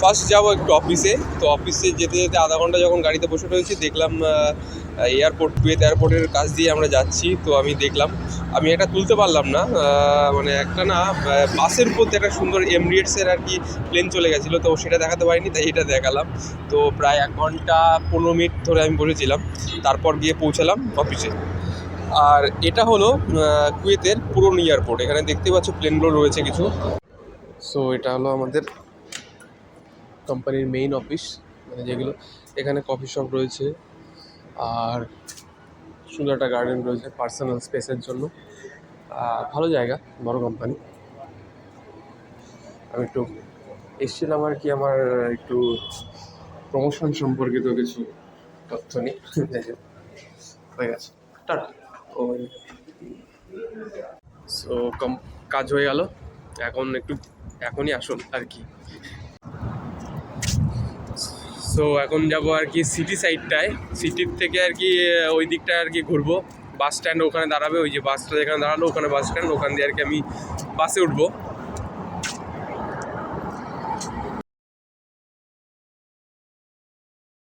First যাবো একটু অফিসে, তো অফিসে যেতে যেতে আধা ঘন্টা যখন গাড়িতে বসে রয়েছি দেখলাম কুয়েত এয়ারপোর্টের কাছ দিয়ে আমরা যাচ্ছি। তো আমি দেখলাম, আমি এটা তুলতে পারলাম না, মানে একটা না বাসের উপর একটা সুন্দর এমিরেটসের আর কি প্লেন চলে গেছিলো, তো সেটা দেখাতে পারিনি, তাই এটা দেখালাম। তো প্রায় 1 ঘন্টা 15 মিনিট ধরে আমি বসেছিলাম, তারপর গিয়ে পৌঁছালাম অফিসে। আর এটা হলো কুয়েতের পুরনো এয়ারপোর্ট, এখানে দেখতে পাচ্ছ প্লেনগুলো রয়েছে কিছু। সো এটা হলো আমাদের কোম্পানির মেইন অফিস, মানে যেগুলো এখানে কফি শপ রয়েছে, আর সুন্দর একটা গার্ডেন রয়েছে পার্সোনাল স্পেসের জন্য। ভালো জায়গা, বড় কোম্পানি। আমি একটু এসেছিলাম আর কি আমার একটু প্রমোশন সম্পর্কিত কিছু তথ্য নিই। হয়ে গেছে, টাটা। ও সো কাজ হয়ে গেল, এখন একটু এখনই আসুন আর কি। সো এখন যাবো আর কি সিটি সাইডটায়, সিটির থেকে আর কি ওই দিকটায় আর কি ঘুরবো। বাস স্ট্যান্ড ওখানে দাঁড়াবে, ওই যে বাসটা যেখানে দাঁড়ালো ওখানে বাস স্ট্যান্ড, ওখান দিয়ে আর কি আমি বাসে উঠবো।